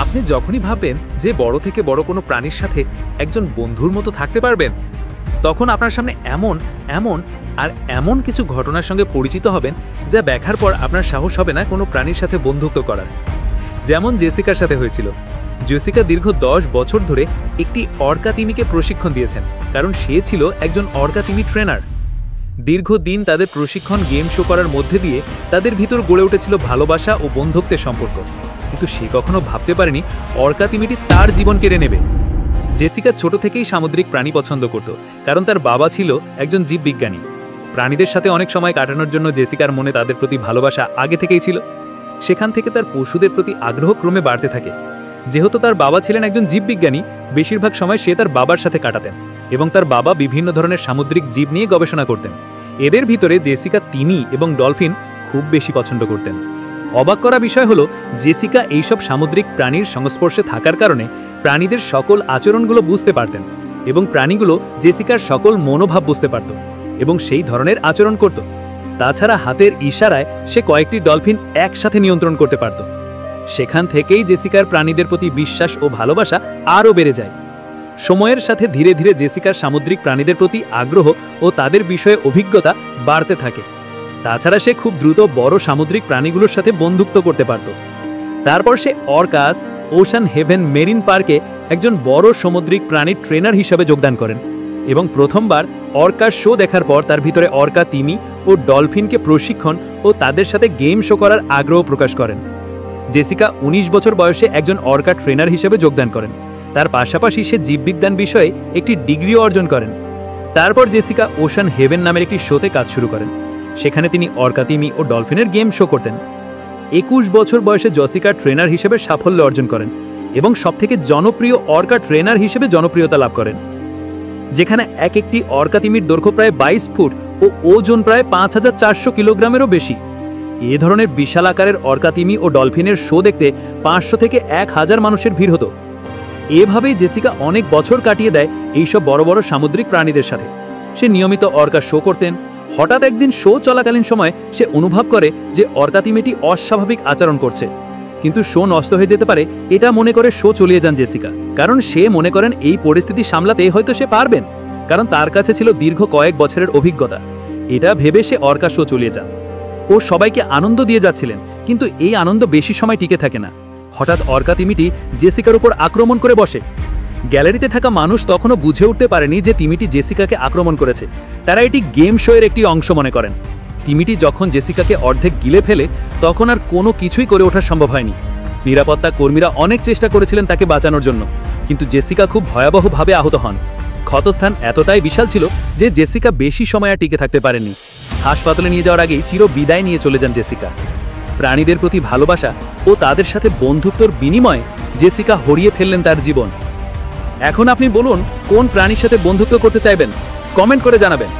আপনি যখনই ভাববেন যে বড় থেকে বড় কোনো প্রাণীর সাথে একজন বন্ধুর মতো থাকতে পারবেন, তখন আপনার সামনে এমন এমন আর এমন কিছু ঘটনার সঙ্গে পরিচিত হবেন যা দেখার পর আপনার সাহস হবে না কোনো প্রাণীর সাথে বন্ধুত্ব করার। যেমন জেসিকার সাথে হয়েছিল। জেসিকা দীর্ঘ 10 বছর ধরে একটি অর্কা তিমিকে প্রশিক্ষণ দিয়েছেন, কারণ সে ছিল একজন অর্কা তিমি ট্রেনার। দীর্ঘদিন তাদের প্রশিক্ষণ গেম শো করার মধ্যে দিয়ে তাদের ভিতর গড়ে উঠেছিল ভালোবাসা ও বন্ধুত্বের সম্পর্ক, কিন্তু সে কখনো ভাবতে পারেনি অর্কা তিমিটি তার জীবন কেড়ে নেবে। জেসিকা ছোট থেকেই সামুদ্রিক প্রাণী পছন্দ করত, কারণ তার বাবা ছিল একজন জীববিজ্ঞানী। প্রাণীদের সাথে অনেক সময় কাটানোর জন্য জেসিকার মনে তাদের প্রতি ভালোবাসা আগে থেকেই ছিল। সেখান থেকে তার পশুদের প্রতি আগ্রহ ক্রমে বাড়তে থাকে। যেহেতু তার বাবা ছিলেন একজন জীববিজ্ঞানী, বেশিরভাগ সময় সে তার বাবার সাথে কাটাতেন এবং তার বাবা বিভিন্ন ধরনের সামুদ্রিক জীব নিয়ে গবেষণা করতেন। এদের ভিতরে জেসিকা তিমি এবং ডলফিন খুব বেশি পছন্দ করতেন। অবাক করা বিষয় হলো, জেসিকা এইসব সামুদ্রিক প্রাণীর সংস্পর্শে থাকার কারণে প্রাণীদের সকল আচরণগুলো বুঝতে পারতেন এবং প্রাণীগুলো জেসিকার সকল মনোভাব বুঝতে পারত এবং সেই ধরনের আচরণ করত। তাছাড়া হাতের ইশারায় সে কয়েকটি ডলফিন একসাথে নিয়ন্ত্রণ করতে পারত। সেখান থেকেই জেসিকার প্রাণীদের প্রতি বিশ্বাস ও ভালোবাসা আরও বেড়ে যায়। সময়ের সাথে ধীরে ধীরে জেসিকার সামুদ্রিক প্রাণীদের প্রতি আগ্রহ ও তাদের বিষয়ে অভিজ্ঞতা বাড়তে থাকে। তাছাড়া সে খুব দ্রুত বড় সামুদ্রিক প্রাণীগুলোর সাথে বন্ধুত্ব করতে পারত। তারপর সে অর্কাস ওশান হেভেন মেরিন পার্কে একজন বড় সামুদ্রিক প্রাণীর ট্রেনার হিসেবে যোগদান করেন এবং প্রথমবার অর্কার শো দেখার পর তার ভিতরে অর্কা তিমি ও ডলফিনকে প্রশিক্ষণ ও তাদের সাথে গেম শো করার আগ্রহ প্রকাশ করেন। জেসিকা 19 বছর বয়সে একজন অর্কা ট্রেনার হিসেবে যোগদান করেন। তার পাশাপাশি সে জীববিজ্ঞান বিষয়ে একটি ডিগ্রিও অর্জন করেন। তারপর জেসিকা ওশান হেভেন নামের একটি শোতে কাজ শুরু করেন। সেখানে তিনি অর্কা তিমি ও ডলফিনের গেম শো করতেন। 21 বছর বয়সে জেসিকা ট্রেনার হিসেবে সাফল্য অর্জন করেন এবং সবথেকে জনপ্রিয় অর্কা ট্রেনার হিসেবে জনপ্রিয়তা লাভ করেন, যেখানে একটি অর্কা তিমির দৈর্ঘ্য প্রায় 22 ফুট ও ওজন প্রায় 5400 কিলোগ্রামেরও বেশি। এ ধরনের বিশাল আকারের অর্কা তিমি ও ডলফিনের শো দেখতে 500 থেকে 1000 মানুষের ভিড় হতো। এভাবেই জেসিকা অনেক বছর কাটিয়ে দেয় এইসব বড় বড় সামুদ্রিক প্রাণীদের সাথে। সে নিয়মিত অর্কা শো করতেন। হঠাৎ একদিন শো চলাকালীন সময় সে অনুভব করে যে অর্কা তিমিটি অস্বাভাবিক আচরণ করছে, কিন্তু শো নষ্ট হয়ে যেতে পারে এটা মনে করে শো চালিয়ে যান জেসিকা, কারণ সে মনে করেন এই পরিস্থিতি সামলাতে হয়তো সে পারবেন, কারণ তার কাছে ছিল দীর্ঘ কয়েক বছরের অভিজ্ঞতা। এটা ভেবে সে অর্কা শো চালিয়ে যান। ও সবাইকে আনন্দ দিয়ে যাচ্ছিলেন, কিন্তু এই আনন্দ বেশি সময় টিকে থাকে না। হঠাৎ অর্কা তিমিটি জেসিকার উপর আক্রমণ করে বসে। গ্যালারিতে থাকা মানুষ তখনও বুঝে উঠতে পারেনি যে তিমিটি জেসিকাকে আক্রমণ করেছে। তারা এটি গেম শোয়ের একটি অংশ মনে করেন। তিমিটি যখন জেসিকাকে অর্ধেক গিলে ফেলে তখন আর কোনো কিছুই করে ওঠা সম্ভব হয়নি। নিরাপত্তা কর্মীরা অনেক চেষ্টা করেছিলেন তাকে বাঁচানোর জন্য, কিন্তু জেসিকা খুব ভয়াবহভাবে আহত হন। ক্ষতস্থান এতটাই বিশাল ছিল যে জেসিকা বেশি সময় আর টিকে থাকতে পারেননি। হাসপাতালে নিয়ে যাওয়ার আগেই চির বিদায় নিয়ে চলে যান জেসিকা। প্রাণীদের প্রতি ভালোবাসা ও তাদের সাথে বন্ধুত্বর বিনিময়ে জেসিকা হারিয়ে ফেললেন তার জীবন। এখন আপনি বলুন, কোন প্রাণীর সাথে বন্ধুত্ব করতে চাইবেন? কমেন্ট করে জানাবেন।